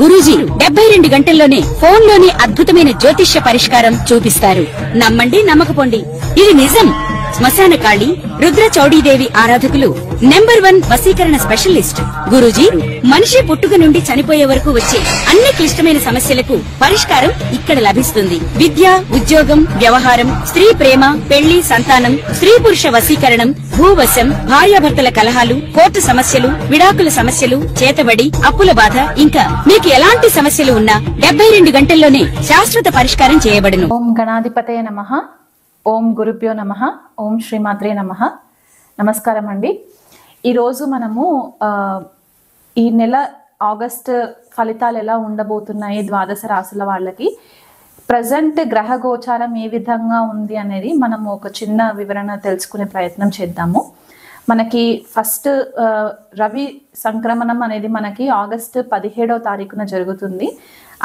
గురూజీ 72 గంటల్లోనే ఫోన్ లోని అద్భుతమైన జ్యోతిష్య పరిష్కారం చూపిస్తారు. నమ్మండి, నమ్మకపోండి, ఇది నిజం. శ్మశాన కాళి రుద్ర చౌడీదేవి ఆరాధకులు నంబర్ 1 వశీకరణ స్పెషలిస్ట్. గురూజీ మనిషి పుట్టుక నుండి చనిపోయే వరకు వచ్చే అన్ని క్లిష్టమైన సమస్యలకు పరిష్కారం ఇక్కడ లభిస్తుంది. విద్య, ఉద్యోగం, వ్యవహారం, స్త్రీ ప్రేమ, పెళ్లి, సంతానం, స్త్రీ పురుష వశీకరణం, భూవశం, భార్యాభర్తల కలహాలు, కోర్టు సమస్యలు, విడాకుల సమస్యలు, చేతబడి, అప్పుల బాధ, ఇంకా మీకు ఎలాంటి సమస్యలు ఉన్నా 72 గంటల్లోనే శాశ్వత పరిష్కారం చేయబడును. ఓం గణాధిపతయ నమః. ఓం గురుభ్యో నమః. ఓం శ్రీమాత్రే నమః. నమస్కారం అండి. ఈరోజు మనము ఈ నెల ఆగస్ట్ ఫలితాలు ఎలా ఉండబోతున్నాయి ద్వాదశ రాశుల వాళ్ళకి, ప్రజెంట్ గ్రహ గోచారం ఏ విధంగా ఉంది అనేది మనము ఒక చిన్న వివరణ తెలుసుకునే ప్రయత్నం చేద్దాము. మనకి ఫస్ట్ రవి సంక్రమణం అనేది మనకి ఆగస్టు 17వ తారీఖున జరుగుతుంది.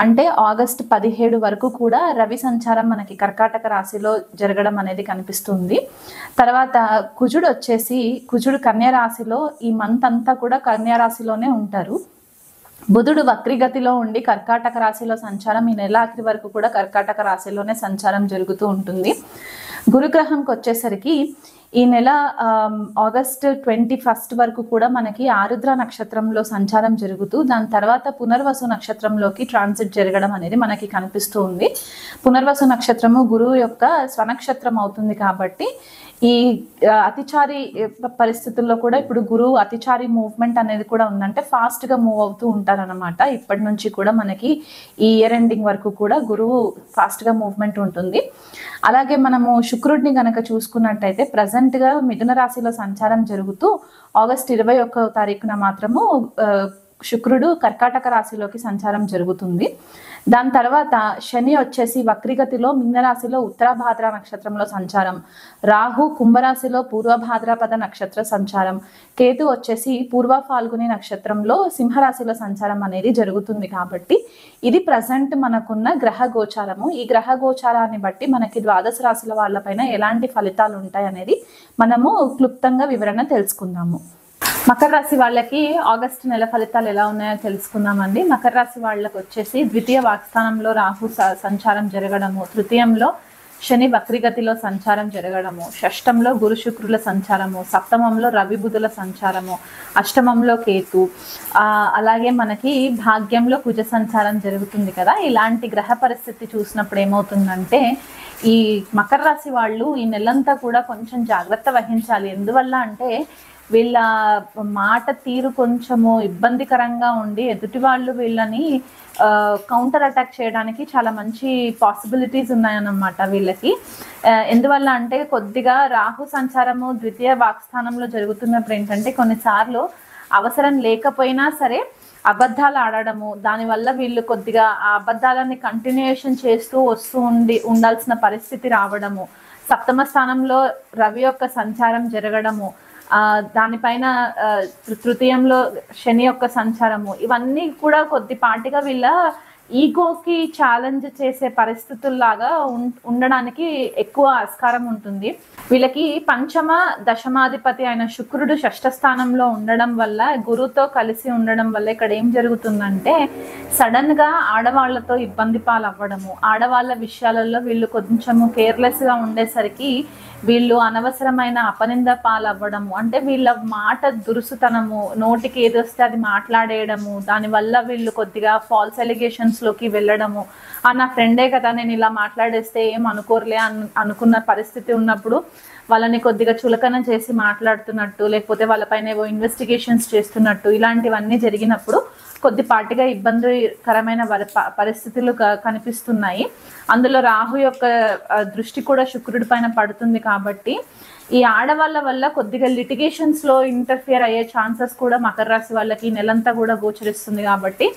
అంటే ఆగస్టు 17 వరకు కూడా రవి సంచారం మనకి కర్కాటక రాశిలో జరగడం అనేది కనిపిస్తుంది. తర్వాత కుజుడు కన్యా రాశిలో ఈ మంత్ అంతా కూడా కన్యా రాశిలోనే ఉంటారు. బుధుడు వక్రిగతిలో ఉండి కర్కాటక రాశిలో సంచారం ఈ నెల ఆఖరి వరకు కూడా కర్కాటక రాశిలోనే సంచారం జరుగుతూ ఉంటుంది. గురుగ్రహంకి వచ్చేసరికి ఈ నెల ఆగస్ట్ 21 వరకు కూడా మనకి ఆరుద్ర నక్షత్రంలో సంచారం జరుగుతూ దాని తర్వాత పునర్వసు నక్షత్రంలోకి ట్రాన్సిట్ జరగడం అనేది మనకి కనిపిస్తూ ఉంది. పునర్వసు నక్షత్రము గురువు యొక్క స్వనక్షత్రం అవుతుంది కాబట్టి ఈ అతిచారి పరిస్థితుల్లో కూడా ఇప్పుడు గురువు అతిచారి మూవ్మెంట్ అనేది కూడా ఉందంటే ఫాస్ట్ గా మూవ్ అవుతూ ఉంటారనమాట. ఇప్పటి నుంచి కూడా మనకి ఈ ఇయర్ ఎండింగ్ వరకు కూడా గురువు ఫాస్ట్ గా మూవ్మెంట్ ఉంటుంది. అలాగే మనము శుక్రుడిని గనక చూసుకున్నట్టయితే ప్రజెంట్ గా మిథున రాశిలో సంచారం జరుగుతూ ఆగస్ట్ 21వ తారీఖున మాత్రము శుక్రుడు కర్కాటక రాశిలోకి సంచారం జరుగుతుంది. దాని తర్వాత శని వచ్చేసి వక్రిగతిలో మీనరాశిలో ఉత్తరాభాద్ర నక్షత్రంలో సంచారం, రాహు కుంభరాశిలో పూర్వభాద్రపద నక్షత్ర సంచారం, కేతు వచ్చేసి పూర్వ ఫాల్గుని నక్షత్రంలో సింహరాశిలో సంచారం అనేది జరుగుతుంది. కాబట్టి ఇది ప్రజెంట్ మనకున్న గ్రహ గోచారము. ఈ గ్రహ గోచారాన్ని బట్టి మనకి ద్వాదశ రాశుల వాళ్ళపైన ఎలాంటి ఫలితాలు ఉంటాయి అనేది మనము క్లుప్తంగా వివరణ తెలుసుకుందాము. మకర రాశి వాళ్ళకి ఆగస్టు నెల ఫలితాలు ఎలా ఉన్నాయో తెలుసుకుందామండి. మకర రాశి వాళ్ళకి వచ్చేసి ద్వితీయ వాక్స్థానంలో రాహు సంచారం జరగడము, తృతీయంలో శని వక్రిగతిలో సంచారం జరగడము, షష్టంలో గురు శుక్రుల సంచారము, సప్తమంలో రవి బుధుల సంచారము, అష్టమంలో కేతు, అలాగే మనకి భాగ్యంలో కుజ సంచారం జరుగుతుంది కదా. ఇలాంటి గ్రహ పరిస్థితి చూసినప్పుడు ఏమవుతుందంటే ఈ మకర రాశి వాళ్ళు ఈ నెలంతా కూడా కొంచెం జాగ్రత్త వహించాలి. ఎందువల్ల అంటే వీళ్ళ మాట తీరు కొంచెము ఇబ్బందికరంగా ఉండి ఎదుటి వాళ్ళు వీళ్ళని కౌంటర్ అటాక్ చేయడానికి చాలా మంచి పాసిబిలిటీస్ ఉన్నాయన్నమాట వీళ్ళకి. ఎందువల్ల అంటే కొద్దిగా రాహు సంచారము ద్వితీయ వాక్స్థానంలో జరుగుతున్నప్పుడు ఏంటంటే కొన్నిసార్లు అవసరం లేకపోయినా సరే అబద్ధాలు ఆడడము, దానివల్ల వీళ్ళు కొద్దిగా ఆ అబద్ధాలని కంటిన్యూయేషన్ చేస్తూ ఉండాల్సిన పరిస్థితి రావడము, సప్తమ స్థానంలో రవి యొక్క సంచారం జరగడము, దానిపైన తృతీయంలో శని యొక్క సంచారము, ఇవన్నీ కూడా కొద్దిపాటిగా వీళ్ళ ఈగోకి ఛాలెంజ్ చేసే పరిస్థితుల్లాగా ఉండడానికి ఎక్కువ ఆస్కారం ఉంటుంది. వీళ్ళకి పంచమ దశమాధిపతి అయిన శుక్రుడు షష్ఠ స్థానంలో ఉండడం వల్ల, గురువుతో కలిసి ఉండడం వల్ల ఇక్కడ ఏం జరుగుతుందంటే సడన్ గా ఆడవాళ్లతో ఇబ్బంది పాలవ్వడము, ఆడవాళ్ళ విషయాలలో వీళ్ళు కొంచెము కేర్లెస్ గా ఉండేసరికి వీళ్ళు అనవసరమైన అపనింద పాలవ్వడము, అంటే వీళ్ళ మాట దురుసుతనము, నోటికి ఏదొస్తే అది మాట్లాడేయడము, దానివల్ల వీళ్ళు కొద్దిగా ఫాల్స్ ఎలిగేషన్స్ లోకి వెళ్ళడము, నా ఫ్రెండే కదా నేను ఇలా మాట్లాడేస్తే ఏం అనుకోరులే అనుకున్న పరిస్థితి ఉన్నప్పుడు వాళ్ళని కొద్దిగా చులకన చేసి మాట్లాడుతున్నట్టు, లేకపోతే వాళ్ళపైన ఏవో ఇన్వెస్టిగేషన్స్ చేస్తున్నట్టు, ఇలాంటివన్నీ జరిగినప్పుడు కొద్దిపాటిగా ఇబ్బందికరమైన పరిస్థితులు కనిపిస్తున్నాయి. అందులో రాహు యొక్క దృష్టి కూడా శుక్రుడి పైన పడుతుంది కాబట్టి ఈ ఆడవాళ్ళ వల్ల కొద్దిగా లిటిగేషన్స్ లో ఇంటర్ఫియర్ అయ్యే ఛాన్సెస్ కూడా మకర రాశి వాళ్ళకి నెలంతా కూడా గోచరిస్తుంది. కాబట్టి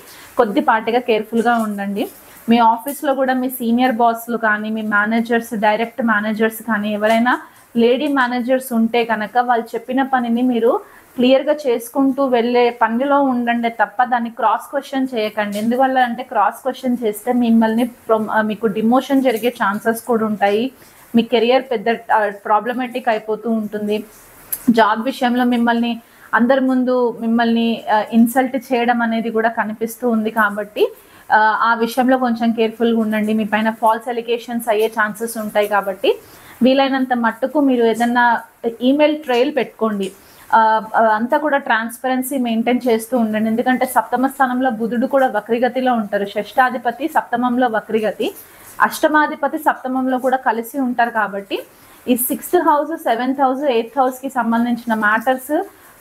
కొద్దిపాటిగా కేర్ఫుల్ గా ఉండండి. మీ ఆఫీస్లో కూడా మీ సీనియర్ బాస్లు కానీ, మీ మేనేజర్స్, డైరెక్ట్ మేనేజర్స్ కానీ ఎవరైనా లేడీ మేనేజర్స్ ఉంటే కనుక వాళ్ళు చెప్పిన పనిని మీరు క్లియర్గా చేసుకుంటూ వెళ్ళే పనిలో ఉండండి తప్ప దాన్ని క్రాస్ క్వశ్చన్ చేయకండి. ఎందువల్ల అంటే క్రాస్ క్వశ్చన్ చేస్తే మీకు డిమోషన్ జరిగే ఛాన్సెస్ కూడా ఉంటాయి. మీ కెరియర్ పెద్ద ప్రాబ్లమేటిక్ అయిపోతూ ఉంటుంది. జాబ్ విషయంలో మిమ్మల్ని అందరి ముందు మిమ్మల్ని ఇన్సల్ట్ చేయడం అనేది కూడా కనిపిస్తూ ఉంది. కాబట్టి ఆ విషయంలో కొంచెం కేర్ఫుల్గా ఉండండి. మీ పైన ఫాల్స్ ఎలిగేషన్స్ అయ్యే ఛాన్సెస్ ఉంటాయి. కాబట్టి వీలైనంత మట్టుకు మీరు ఏదన్నా ఈమెయిల్ ట్రైల్ పెట్టుకోండి. అంతా కూడా ట్రాన్స్పరెన్సీ మెయింటైన్ చేస్తూ ఉండండి. ఎందుకంటే సప్తమ స్థానంలో బుధుడు కూడా వక్రిగతిలో ఉంటారు. షష్టాధిపతి సప్తమంలో వక్రిగతి, అష్టమాధిపతి సప్తమంలో కూడా కలిసి ఉంటారు. కాబట్టి ఈ 6th house, 7th house, 8th హౌస్కి సంబంధించిన మ్యాటర్స్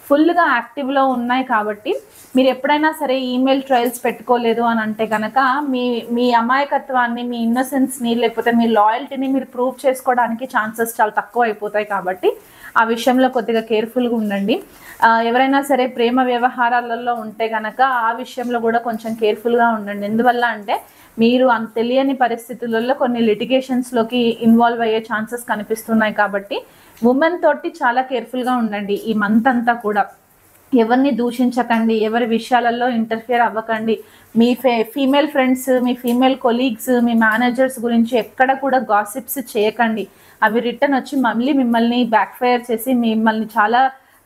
ఫుల్గా యాక్టివ్లో ఉన్నాయి. కాబట్టి మీరు ఎప్పుడైనా సరే ఈమెయిల్ ట్రయల్స్ పెట్టుకోలేదు అని అంటే కనుక మీ అమాయకత్వాన్ని, మీ ఇన్నోసెన్స్ని, లేకపోతే మీ లాయల్టీని మీరు ప్రూవ్ చేసుకోవడానికి ఛాన్సెస్ చాలా తక్కువ అయిపోతాయి. కాబట్టి ఆ విషయంలో కొద్దిగా కేర్ఫుల్గా ఉండండి. ఎవరైనా సరే ప్రేమ వ్యవహారాలలో ఉంటే కనుక ఆ విషయంలో కూడా కొంచెం కేర్ఫుల్గా ఉండండి. ఎందువల్ల అంటే మీరు అంత తెలియని పరిస్థితులలో కొన్ని లిటిగేషన్స్లోకి ఇన్వాల్వ్ అయ్యే ఛాన్సెస్ కనిపిస్తున్నాయి. కాబట్టి ఉమెన్ తోటి చాలా కేర్ఫుల్గా ఉండండి ఈ మంత్ అంతా కూడా. ఎవరిని దూషించకండి, ఎవరి విషయాలలో ఇంటర్ఫియర్ అవ్వకండి. మీ ఫీమేల్ ఫ్రెండ్స్, మీ ఫీమేల్ కొలీగ్స్, మీ మేనేజర్స్ గురించి ఎక్కడ కూడా గాసిప్స్ చేయకండి. అవి రిటర్న్ వచ్చి మళ్ళీ మిమ్మల్ని బ్యాక్ఫైర్ చేసి మిమ్మల్ని చాలా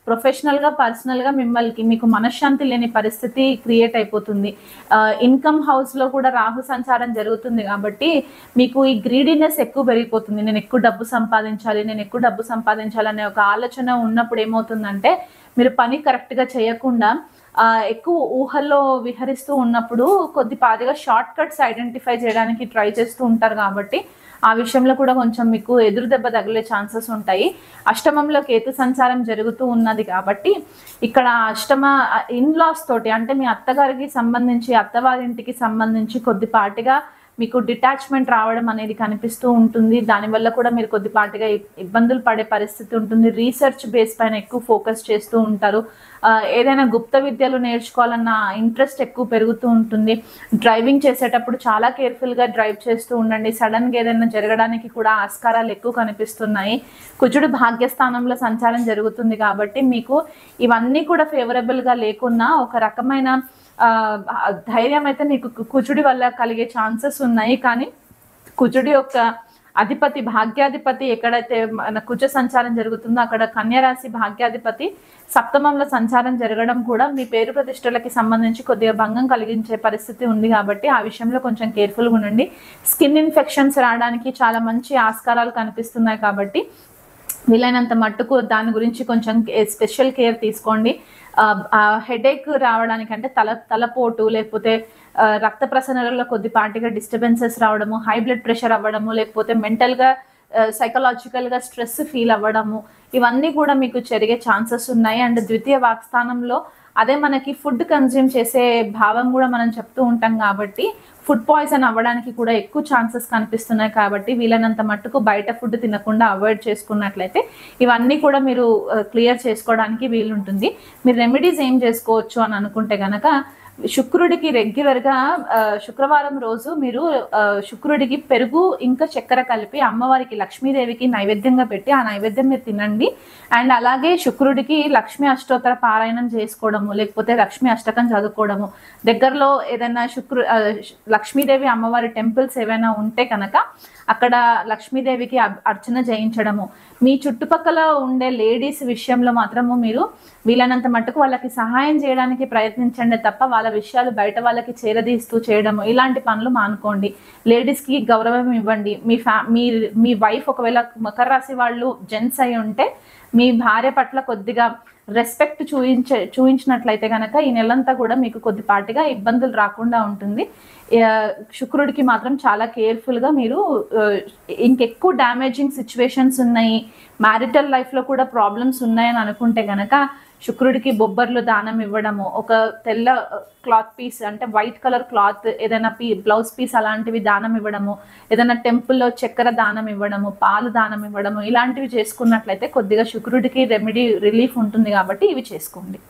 ప్రొఫెషనల్గా, పర్సనల్గా మీకు మనశ్శాంతి లేని పరిస్థితి క్రియేట్ అయిపోతుంది. ఇన్కమ్ హౌస్లో కూడా రాహు సంచారం జరుగుతుంది. కాబట్టి మీకు ఈ గ్రీడీనెస్ ఎక్కువ పెరిగిపోతుంది. నేను ఎక్కువ డబ్బు సంపాదించాలి అనే ఒక ఆలోచన ఉన్నప్పుడు ఏమవుతుందంటే మీరు పని కరెక్ట్గా చేయకుండా ఎక్కువ ఊహల్లో విహరిస్తూ ఉన్నప్పుడు కొద్దిపాటిగా షార్ట్ కట్స్ ఐడెంటిఫై చేయడానికి ట్రై చేస్తూ ఉంటారు. కాబట్టి ఆ విషయంలో కూడా కొంచెం మీకు ఎదురు దెబ్బ తగిలే ఛాన్సెస్ ఉంటాయి. అష్టమంలో కేతు సంచారం జరుగుతూ ఉన్నది. కాబట్టి ఇక్కడ అష్టమ ఇన్లాస్ తోటి, అంటే మీ అత్తగారికి సంబంధించి, అత్తవారింటికి సంబంధించి కొద్దిపాటిగా మీకు డిటాచ్మెంట్ రావడం అనేది కనిపిస్తూ ఉంటుంది. దానివల్ల కూడా మీరు కొద్దిపాటిగా ఇబ్బందులు పడే పరిస్థితి ఉంటుంది. రీసెర్చ్ బేస్ పైన ఎక్కువ ఫోకస్ చేస్తూ ఉంటారు. ఏదైనా గుప్త విద్యలు నేర్చుకోవాలన్న ఇంట్రెస్ట్ ఎక్కువ పెరుగుతూ ఉంటుంది. డ్రైవింగ్ చేసేటప్పుడు చాలా కేర్ఫుల్గా డ్రైవ్ చేస్తూ ఉండండి. సడన్గా ఏదైనా జరగడానికి కూడా ఆస్కారాలు ఎక్కువ కనిపిస్తున్నాయి. కుజుడు భాగ్యస్థానంలో సంచారం జరుగుతుంది. కాబట్టి మీకు ఇవన్నీ కూడా ఫేవరబుల్గా లేకున్నా ఒక రకమైన ధైర్యం అయితే మీకు కుజుడి వల్ల కలిగే ఛాన్సెస్ ఉన్నాయి. కానీ కుజుడి యొక్క అధిపతి, భాగ్యాధిపతి ఎక్కడైతే మన కుజ సంచారం జరుగుతుందో అక్కడ కన్యరాశి భాగ్యాధిపతి సప్తమంలో సంచారం జరగడం కూడా మీ పేరు ప్రతిష్టలకి సంబంధించి కొద్దిగా భంగం కలిగించే పరిస్థితి ఉంది. కాబట్టి ఆ విషయంలో కొంచెం కేర్ఫుల్గా ఉండండి. స్కిన్ ఇన్ఫెక్షన్స్ రావడానికి చాలా మంచి ఆస్కారాలు కనిపిస్తున్నాయి. కాబట్టి వీలైనంత మట్టుకు దాని గురించి కొంచెం స్పెషల్ కేర్ తీసుకోండి. హెడేక్ రావడానికి అంటే తలపోటు, లేకపోతే రక్త ప్రసరణలో కొద్దిపాటిగా డిస్టర్బెన్సెస్ రావడము, హై బ్లడ్ ప్రెషర్ అవ్వడము, లేకపోతే మెంటల్గా సైకలాజికల్గా స్ట్రెస్ ఫీల్ అవ్వడము, ఇవన్నీ కూడా మీకు జరిగే ఛాన్సెస్ ఉన్నాయి. అండ్ ద్వితీయ వాక్స్థానంలో అదే మనకి ఫుడ్ కన్జ్యూమ్ చేసే భావం కూడా మనం చెప్తూ ఉంటాం. కాబట్టి ఫుడ్ పాయిజన్ అవ్వడానికి కూడా ఎక్కువ ఛాన్సెస్ కనిపిస్తున్నాయి. కాబట్టి వీలైనంత మట్టుకు బయట ఫుడ్ తినకుండా అవాయిడ్ చేసుకున్నట్లయితే ఇవన్నీ కూడా మీరు క్లియర్ చేసుకోవడానికి వీలుంటుంది. మీరు రెమెడీస్ ఏం చేసుకోవచ్చు అని అనుకుంటే కనుక శుక్రుడికి రెగ్యులర్గా శుక్రవారం రోజు మీరు శుక్రుడికి పెరుగు ఇంకా చక్కెర కలిపి అమ్మవారికి, లక్ష్మీదేవికి నైవేద్యంగా పెట్టి ఆ నైవేద్యం మీరు తినండి. అండ్ అలాగే శుక్రుడికి లక్ష్మీ అష్టోత్తర పారాయణం చేసుకోవడము, లేకపోతే లక్ష్మీ అష్టకం చదువుకోవడము, దగ్గరలో ఏదైనా లక్ష్మీదేవి అమ్మవారి టెంపుల్స్ ఏవైనా ఉంటే కనుక అక్కడ లక్ష్మీదేవికి అర్చన చేయించడము. మీ చుట్టుపక్కల ఉండే లేడీస్ విషయంలో మాత్రము మీరు వీలైనంత మట్టుకు వాళ్ళకి సహాయం చేయడానికి ప్రయత్నించండి తప్ప వాళ్ళ విషయాలు బయట వాళ్ళకి చేరదీస్తూ చేయడము ఇలాంటి పనులు మానుకోండి. లేడీస్కి గౌరవం ఇవ్వండి. మీ వైఫ్ ఒకవేళ మకర రాశి వాళ్ళు జెంట్స్ అయి ఉంటే మీ భార్య పట్ల కొద్దిగా రెస్పెక్ట్ చూయించినట్లయితే కనుక ఈ నెలంతా కూడా మీకు కొద్దిపాటిగా ఇబ్బందులు రాకుండా ఉంటుంది. శుక్రుడికి మాత్రం చాలా కేర్ఫుల్గా మీరు ఇంకెక్కువ డ్యామేజింగ్ సిచ్యువేషన్స్ ఉన్నాయి, మ్యారిటల్ లైఫ్లో కూడా ప్రాబ్లమ్స్ ఉన్నాయని అనుకుంటే కనుక శుక్రుడికి బొబ్బర్లు దానం ఇవ్వడము, ఒక తెల్ల క్లాత్ పీస్ అంటే వైట్ కలర్ క్లాత్ ఏదైనా బ్లౌజ్ పీస్ అలాంటివి దానం ఇవ్వడము, ఏదైనా టెంపుల్లో చక్కెర దానం ఇవ్వడము, పాలు దానం ఇవ్వడము, ఇలాంటివి చేసుకున్నట్లయితే కొద్దిగా శుక్రుడికి రెమెడీ రిలీఫ్ ఉంటుంది. కాబట్టి ఇవి చేసుకోండి.